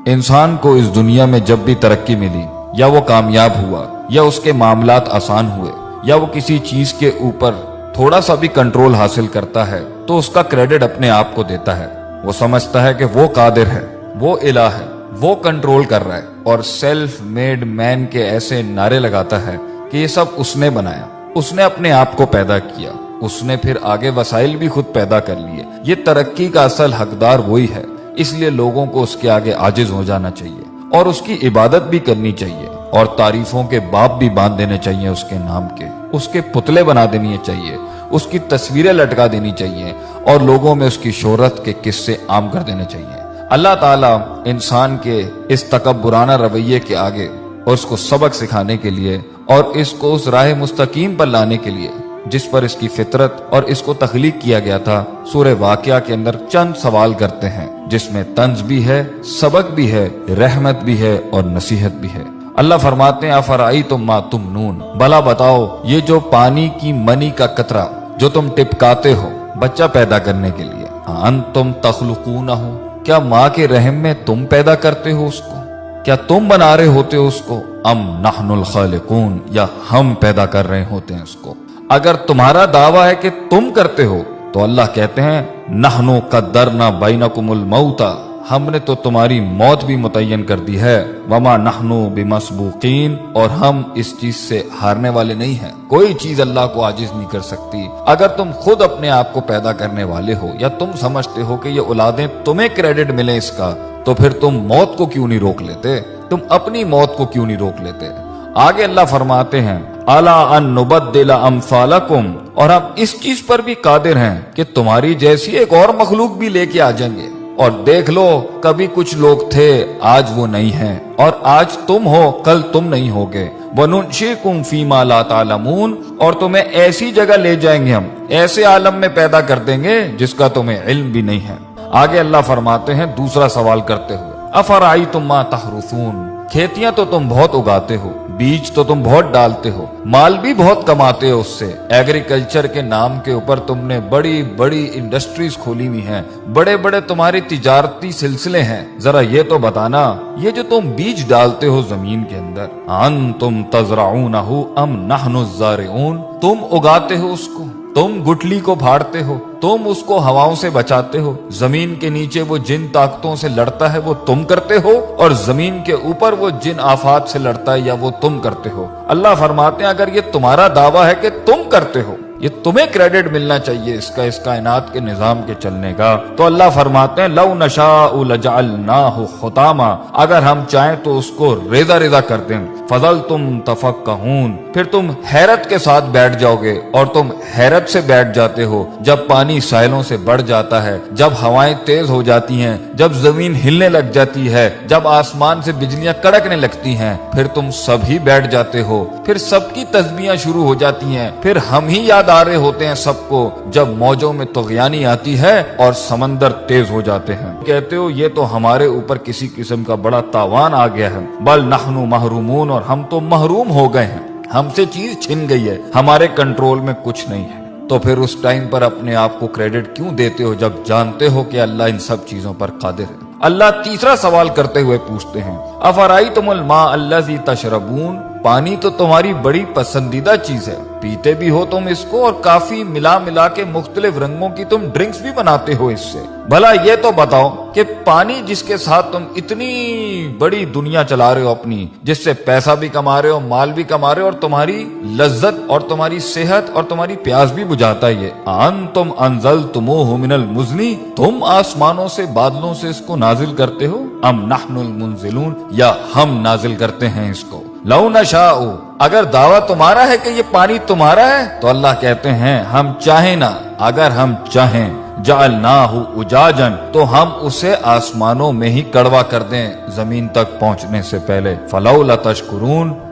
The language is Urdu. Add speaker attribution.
Speaker 1: انسان کو اس دنیا میں جب بھی ترقی ملی، یا وہ کامیاب ہوا، یا اس کے معاملات آسان ہوئے، یا وہ کسی چیز کے اوپر تھوڑا سا بھی کنٹرول حاصل کرتا ہے، تو اس کا کریڈٹ اپنے آپ کو دیتا ہے۔ وہ سمجھتا ہے کہ وہ قادر ہے، وہ الہ ہے، وہ کنٹرول کر رہا ہے، اور سیلف میڈ مین کے ایسے نعرے لگاتا ہے کہ یہ سب اس نے بنایا، اس نے اپنے آپ کو پیدا کیا، اس نے پھر آگے وسائل بھی خود پیدا کر لیے، یہ ترقی کا اصل حقدار وہی ہے۔ اس لیے لوگوں کو اس کے آگے عاجز ہو جانا چاہیے، اور اس کی عبادت بھی کرنی چاہیے، اور تعریفوں کے باب بھی باندھ دینے چاہیے اس کے نام کے، اس کے پتلے بنا دینی چاہیے، اس کی تصویریں لٹکا دینی چاہیے، اور لوگوں میں اس کی شہرت کے قصے عام کر دینے چاہیے۔ اللہ تعالیٰ انسان کے اس تکبرانہ رویے کے آگے اور اس کو سبق سکھانے کے لیے، اور اس کو اس راہ مستقیم پر لانے کے لیے جس پر اس کی فطرت اور اس کو تخلیق کیا گیا تھا، سورہ واقعہ کے اندر چند سوال کرتے ہیں، جس میں طنز بھی ہے، سبق بھی ہے، رحمت بھی ہے، اور نصیحت بھی ہے۔ اللہ فرماتے ہیں افرأیتم ما تمنون، بھلا بتاؤ یہ جو پانی کی منی کا قطرہ جو تم ٹپکاتے ہو بچہ پیدا کرنے کے لیے، انتم تخلقونہ، کیا ماں کے رحم میں تم پیدا کرتے ہو اس کو؟ کیا تم بنا رہے ہوتے ہو اس کو؟ ام نحن الخالقون، یا ہم پیدا کر رہے ہوتے ہیں اس کو؟ اگر تمہارا دعویٰ ہے کہ تم کرتے ہو تو اللہ کہتے ہیں نحنو قدرنا بینکم الموت، ہم نے تو تمہاری موت بھی متعین کر دی ہے، وما نحنو بمسبوقین، اور ہم اس چیز سے ہارنے والے نہیں ہیں، کوئی چیز اللہ کو عاجز نہیں کر سکتی۔ اگر تم خود اپنے آپ کو پیدا کرنے والے ہو، یا تم سمجھتے ہو کہ یہ اولادیں تمہیں کریڈٹ ملے اس کا، تو پھر تم موت کو کیوں نہیں روک لیتے؟ تم اپنی موت کو کیوں نہیں روک لیتے؟ آگے اللہ فرماتے ہیں الا ان نبدل امثالکم، اور ہم اس چیز پر بھی قادر ہیں کہ تمہاری جیسی ایک اور مخلوق بھی لے کے آ جائیں گے، اور دیکھ لو کبھی کچھ لوگ تھے آج وہ نہیں ہیں، اور آج تم ہو کل تم نہیں ہوگے، وَنُنشِئْكُمْ فِي مَا لَا تَعْلَمُونَ، اور تمہیں ایسی جگہ لے جائیں گے ہم، ایسے عالم میں پیدا کر دیں گے جس کا تمہیں علم بھی نہیں ہے۔ آگے اللہ فرماتے ہیں دوسرا سوال کرتے ہوئے افرأیتم ما تحرثون، کھیتیاں تو تم بہت اگاتے ہو، بیج تو تم بہت ڈالتے ہو، مال بھی بہت کماتے ہو اس سے، ایگریکلچر کے نام کے اوپر تم نے بڑی بڑی انڈسٹریز کھولی ہوئی ہیں، بڑے بڑے تمہارے تجارتی سلسلے ہیں، ذرا یہ تو بتانا یہ جو تم بیج ڈالتے ہو زمین کے اندر، انتم تزرعونہ ام نحن الزارعون، تم اگاتے ہو اس کو، تم گٹلی کو پھاڑتے ہو، تم اس کو ہواؤں سے بچاتے ہو، زمین کے نیچے وہ جن طاقتوں سے لڑتا ہے وہ تم کرتے ہو، اور زمین کے اوپر وہ جن آفات سے لڑتا ہے یا وہ تم کرتے ہو۔ اللہ فرماتے ہیں اگر یہ تمہارا دعویٰ ہے کہ تم کرتے ہو، یہ تمہیں کریڈٹ ملنا چاہیے اس کائنات کے نظام کے چلنے کا، تو اللہ فرماتے ہیں لو نشاء لجعلناہ حطاما، اگر ہم چاہیں تو اس کو ریزہ ریزہ کر دیں، فظلتم تفکہون، پھر تم حیرت کے ساتھ بیٹھ جاؤ گے، اور تم حیرت سے بیٹھ جاتے ہو جب پانی ساحلوں سے بڑھ جاتا ہے، جب ہوائیں تیز ہو جاتی ہیں، جب زمین ہلنے لگ جاتی ہے، جب آسمان سے بجلیاں کڑکنے لگتی ہیں، پھر تم سب ہی بیٹھ جاتے ہو، پھر سب کی تسبیحاں شروع ہو جاتی ہیں، پھر ہم ہی یاد آ رہے ہوتے ہیں سب کو جب موجوں میں طغیانی آتی ہے اور سمندر تیز ہو جاتے ہیں، کہتے ہو یہ تو ہمارے اوپر کسی قسم کا بڑا تاوان آ گیا ہے، بل نحن محرومون، اور ہم تو محروم ہو گئے ہیں، ہم سے چیز چھن گئی ہے، ہمارے کنٹرول میں کچھ نہیں ہے۔ تو پھر اس ٹائم پر اپنے آپ کو کریڈٹ کیوں دیتے ہو جب جانتے ہو کہ اللہ ان سب چیزوں پر قادر ہے؟ اللہ تیسرا سوال کرتے ہوئے پوچھتے ہیں افرأیتم الماء الذی تشربون، پانی تو تمہاری بڑی پسندیدہ چیز ہے، پیتے بھی ہو تم اس کو، اور کافی ملا ملا کے مختلف رنگوں کی تم ڈرنکس بھی بناتے ہو اس سے، بھلا یہ تو بتاؤ کہ پانی جس کے ساتھ تم اتنی بڑی دنیا چلا رہے ہو اپنی، جس سے پیسہ بھی کما رہے ہو، مال بھی کما رہے ہو، اور تمہاری لذت اور تمہاری صحت اور تمہاری پیاس بھی بجھاتا ہے، یہ انتم انزلتموہ من المزن، تم آسمانوں سے بادلوں سے اس کو نازل کرتے ہو، ام نحن المنزلون، یا ہم نازل کرتے ہیں اس کو۔ لو نشاء، اگر دعویٰ تمہارا ہے کہ یہ پانی تمہارا ہے تو اللہ کہتے ہیں ہم چاہیں نا، اگر ہم چاہیں جعلناہ اجاجا، تو ہم اسے آسمانوں میں ہی کڑوا کر دیں زمین تک پہنچنے سے پہلے، فلولا تشکرون،